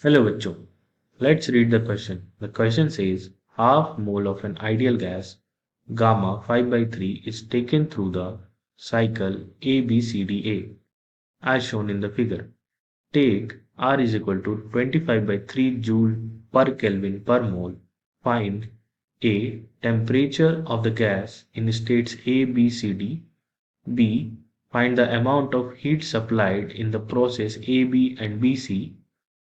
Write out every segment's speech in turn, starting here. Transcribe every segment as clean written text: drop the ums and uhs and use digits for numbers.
Hello bachcho. Let's read the question. The question says half mole of an ideal gas gamma 5 by 3 is taken through the cycle ABCDA as shown in the figure. Take R is equal to 25 by 3 joule per Kelvin per mole. Find A. Temperature of the gas in states A, B, C, D. B. Find the amount of heat supplied in the process A, B and B, C.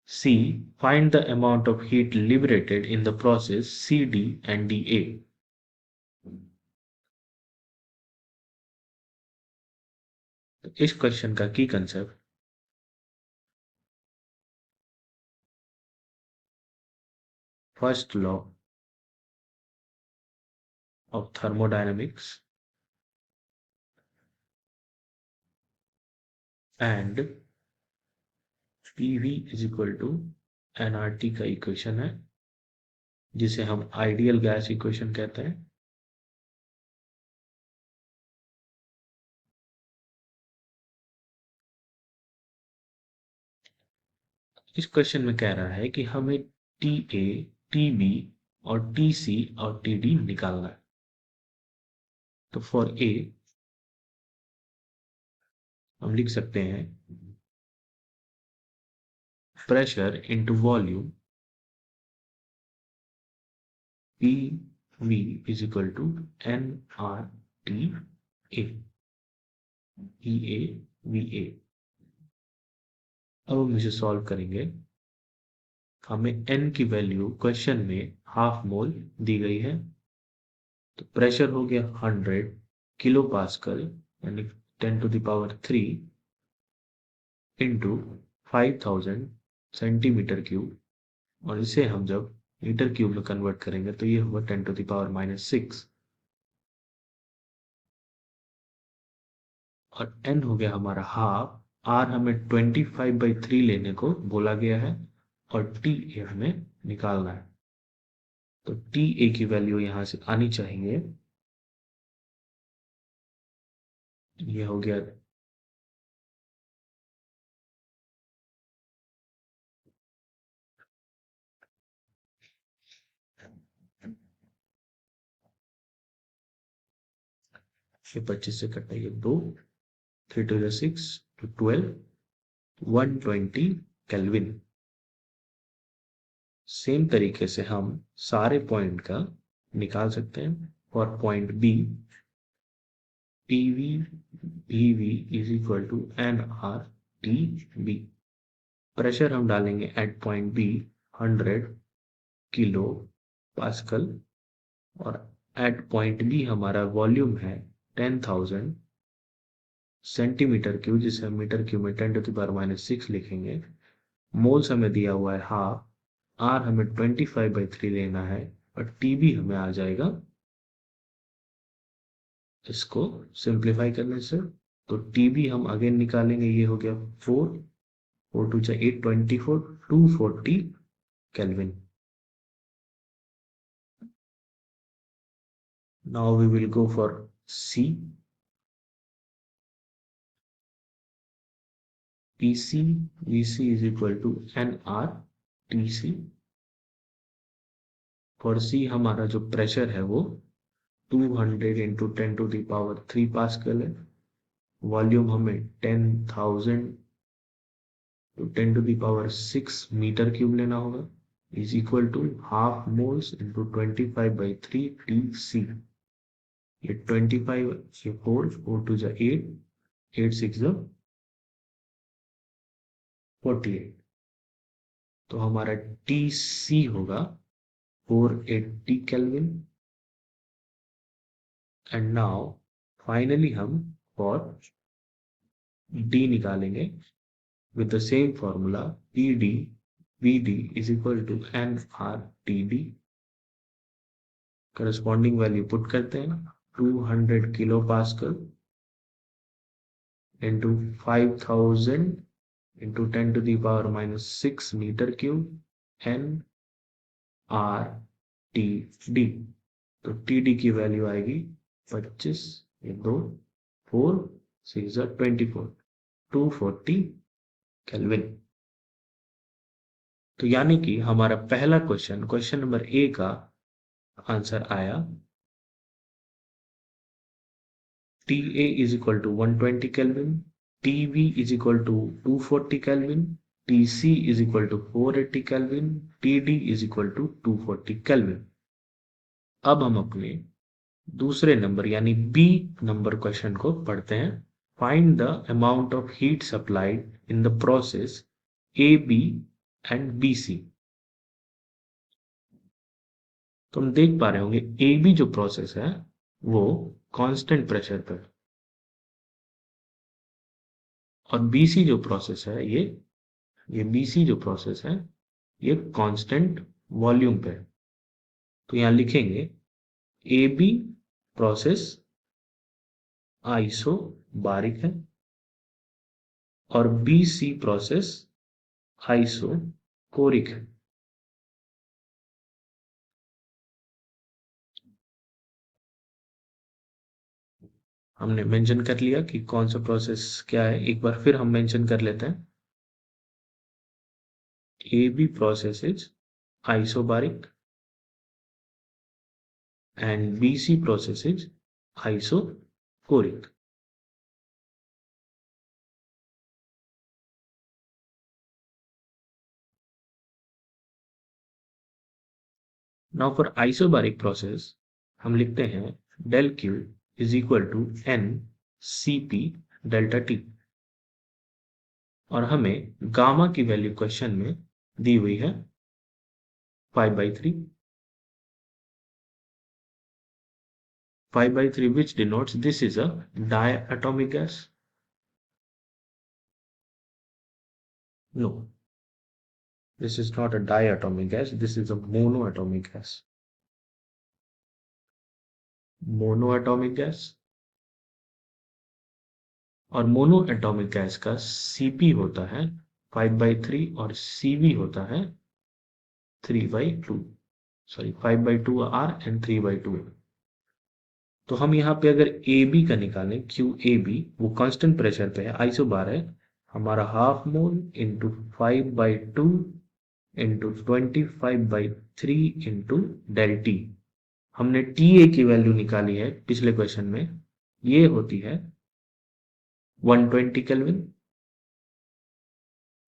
C. Find the amount of heat liberated in the process C, D and DA. इस question का की concept first law of thermodynamics and PV is equal to nRT का equation है जिसे हम ideal gas equation कहते हैं। इस क्वेश्चन में कह रहा है कि हमें TA, TB और TC और TD निकालना है। तो फॉर A हम लिख सकते हैं pressure into volume PV is equal to nRTA VA। अब हम इसे सॉल्व करेंगे। हमें n की वैल्यू क्वेश्चन में हाफ मोल दी गई है। तो प्रेशर हो गया 100 किलो पास्कल यानी 10 to the power 3 into 5000 centimetre cube और इसे हम जब मीटर क्यूब में कन्वर्ट करेंगे तो ये होगा 10 टू द पावर -6 और n हो गया हमारा हाफ। r हमें 25/3 लेने को बोला गया है और TA हमें निकालना है। तो TA की वैल्यू यहां से आनी चाहिए। ये हो गया 25 से कटा ये 2 3 to the 6 to 12 120 केल्विन। सेम तरीके से हम सारे पॉइंट का निकाल सकते हैं। For point B PV BV is equal to nRTB। Pressure हम डालेंगे at point B 100 kilopascal और एट पॉइंट बी हमारा वॉल्यूम है 10,000 सेंटीमीटर क्यूब जिसे हम मीटर क्यूब में 10 टू द पावर -6 लिखेंगे। मोल्स हमें दिया हुआ है हाफ। आर हमें 25/3 लेना है और टीबी हमें आ जाएगा इसको सिंप्लीफाई करने से। तो टीबी हम अगेन निकालेंगे। ये हो गया 4 to 8 24 240 kelvin. Now we will go for C. PC VC is equal to nRTC। For C हमारा जो प्रेशर है वो 200 into 10 to the power 3 pascal है। वॉल्यूम हमें 10,000 to 10 to the power 6 metre cube लेना होगा is equal to half moles into 25/3 TC। ये 25 ये 4 टू 8 8 6 48। तो हमारा TC होगा 480 केल्विन। एंड नाउ फाइनली हम फॉर D निकालेंगे with the same formula PD VD is equal to nRTD। Corresponding value put करते हैं 200 kilopascal into 5000 into 10 to the power -6 metre cube nRTD। तो TD की value आएगी 25 ये 2 4 6 24 240 kelvin. तो यानी कि हमारा पहला क्वेश्चन नंबर ए का आंसर आया TA is equal to 120 Kelvin, TB is equal to 240 Kelvin, TC is equal to 480 Kelvin, TD is equal to 240 Kelvin। अब हम अपने दूसरे नंबर यानी बी नंबर क्वेश्चन को पढ़ते हैं। Find the amount of heat supplied in the process A B and B C. तो हम देख पा रहे होंगे ए बी जो प्रोसेस है वो कांस्टेंट प्रेशर पर, और बी सी जो प्रोसेस है ये बी सी जो प्रोसेस है ये कांस्टेंट वॉल्यूम पे। तो यहां लिखेंगे ए बी प्रोसेस आइसो बारिक है और बी सी प्रोसेस आइसो कोरिक है। हमने मेंशन कर लिया कि कौन सा प्रोसेस क्या है, एक बार फिर हम मेंशन कर लेते हैं। A B process is isobaric and BC process is isocoric। Now for isobaric process हम लिखते हैं del Q is equal to N Cp delta T, और हमें गामा की वैल्यू क्वेश्चन में दी हुई है 5/3। 5/3 which denotes this is a diatomic gas। No, this is not a diatomic gas, this is a monoatomic gas। Monoatomic gas, और mono atomic gas का Cp होता है 5/3 और Cv होता है 3/2। Sorry 5/2 R and 3/2। तो हम यहाँ पे अगर ए बी का निकालें क्यू ए बी, वो कांस्टेंट प्रेशर पे है, आइसोबार है, हमारा half mole into 5/2 into 25/3 into del T. हमने टी ए की वैल्यू निकाली है पिछले क्वेश्चन में, ये होती है 120 केल्विन,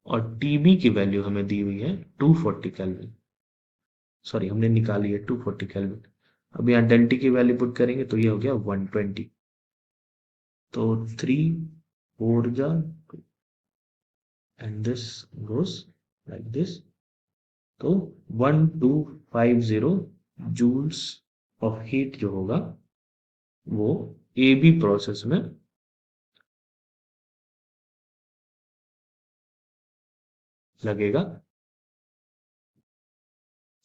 और टीबी की वैल्यू हमें दी हुई है 240 केल्विन। सॉरी हमने निकाली है 240 केल्विन। अब यहाँ डेल्टी की वैल्यू पुट करेंगे तो ये हो गया 120। तो 3 4 जा and this goes like this. तो 1250 जूल्स ऑफ हीट जो होगा वो ए बी प्रोसेस में लगेगा।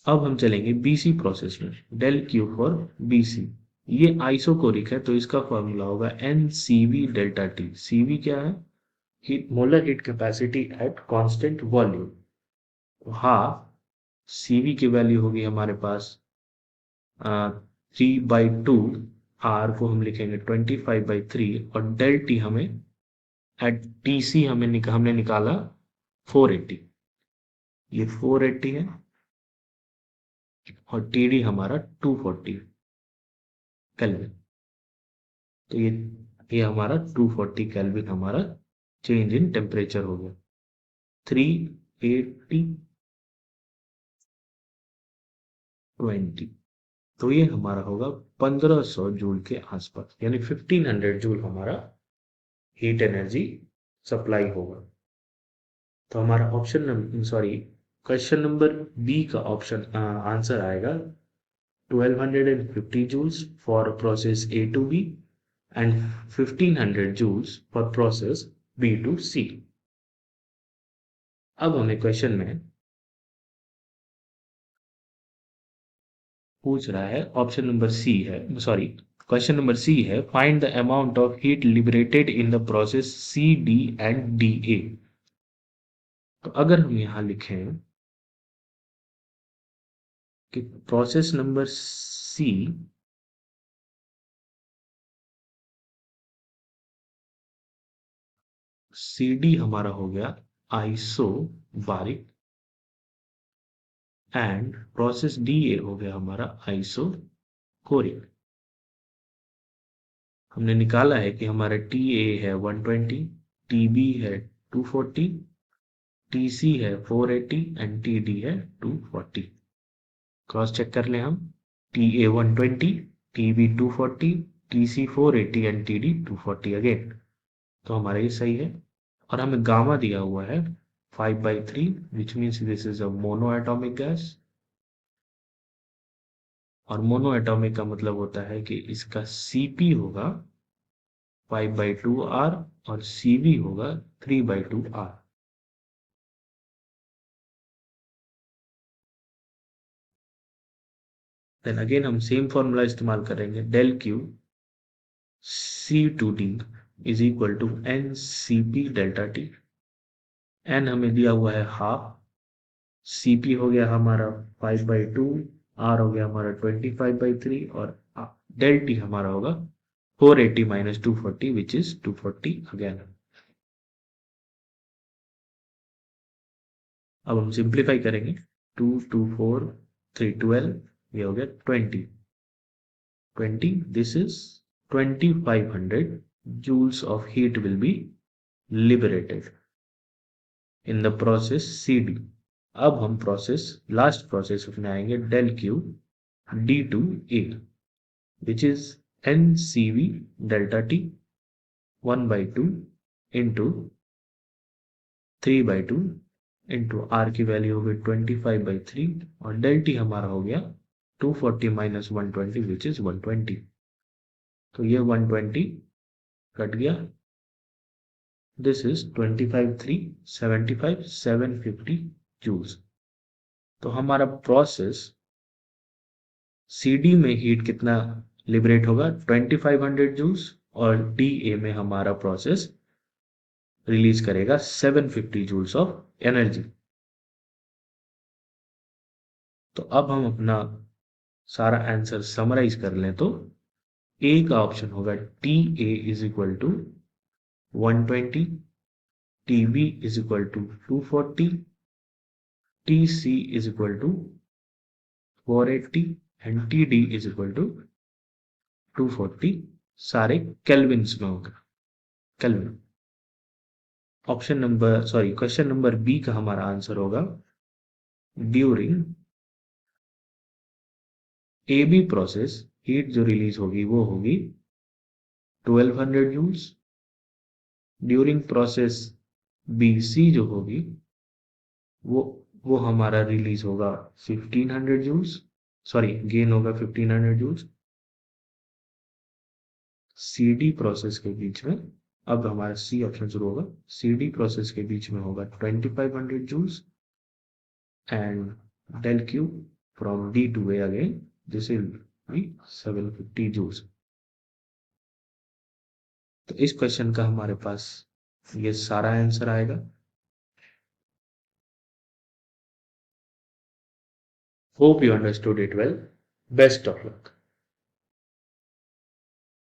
अब हम चलेंगे बीसी प्रोसेस में, डेल क्यू फॉर बीसी। ये आइसोकोरिक है तो इसका फॉर्मूला होगा n C V delta T. C V क्या है? Heat molar heat capacity at constant volume. Half C V की वैल्यू होगी हमारे पास 3/2, आर को हम लिखेंगे 25/3, और डेल टी हमें एट टी सी हमने निकाला 480। ये 480 है और टी डी हमारा 240 केल्विन। तो ये हमारा 240 केल्विन हमारा चेंज इन टेम्परेचर हो गया। 380 20, तो ये हमारा होगा 1500 जूल के आसपास, यानी 1500 जूल हमारा हीट एनर्जी सप्लाई होगा। तो हमारा क्वेश्चन नंबर बी का ऑप्शन आंसर आएगा 1250 joules for process A to B and 1500 joules for process B to C। अब हमें क्वेश्चन में पूछ रहा है, ऑप्शन नंबर सी है, सॉरी क्वेश्चन नंबर सी है, find the amount of heat liberated in the process C D and D A. तो अगर हम यहां लिखें कि process number C C D हमारा हो गया isobaric, and process D हो गया हमारा आइसोकोरिक। हमने निकाला है कि हमारा टी ए है 120, टी बी है 240, टी सी है 480 एंड टी डी है 240। क्रॉस चेक कर लें हम। T A 120, T B 240, T C 480 and T D 240 again. तो हमारा ये सही है। और हमें गामा दिया हुआ है 5/3 which means this is a mono atomic gas. और मोनो एटॉमिक का मतलब होता है कि इसका सीपी होगा 5/2r और सीवी होगा 3/2r। देन अगेन हम सेम फॉर्मूला इस्तेमाल करेंगे, del Q C2D is equal to n C P delta T. N हमें दिया हुआ है हाफ, सीपी हो गया हमारा 5/2, आर हो गया हमारा 25/3 और डेल टी हमारा होगा 480 माइनस 240 विच इज 240 अगेन। अब हम सिंप्लीफाई करेंगे। 2 2 4 3 12, ये हो गया 20 this is 2500 joules of heat will be liberated in the process CD। अब हम लास्ट प्रोसेस में आएंगे, del Q D2A which is NCV delta T 1/2 into 3/2 into R की वैल्यू हो गई 25/3 और डेल टी हमारा हो गया 240 माइनस 120 विच इज 120। तो ये 120 कट गया, दिस इज 25/3 750 जूल्स। तो हमारा प्रोसेस CD में हीट कितना लिबरेट होगा 2500 जूल्स और DA में हमारा प्रोसेस रिलीज करेगा 750 जूल्स ऑफ एनर्जी। तो अब हम अपना सारा आंसर समराइज कर लें तो ए का ऑप्शन होगा T A is equal to 120, T B is equal to 240, T C is equal to 480 and T D is equal to 240। सारे केल्विन्स में होगा, केल्विन। क्वेश्चन नंबर बी का हमारा आंसर होगा during A B process heat जो release होगी वो होगी 1200 joules. During process B C जो होगी वो हमारा रिलीज होगा 1500 जूल्स, सॉरी गेन होगा 1500 जूल्स। सी डी प्रोसेस के बीच में, अब हमारा सी ऑप्शन शुरू होगा, सी डी प्रोसेस के बीच में होगा 2500 joules and del Q from D to A again this will be 750 joules. तो इस क्वेश्चन का हमारे पास ये सारा आंसर आएगा। Hope you understood it well. Best of luck.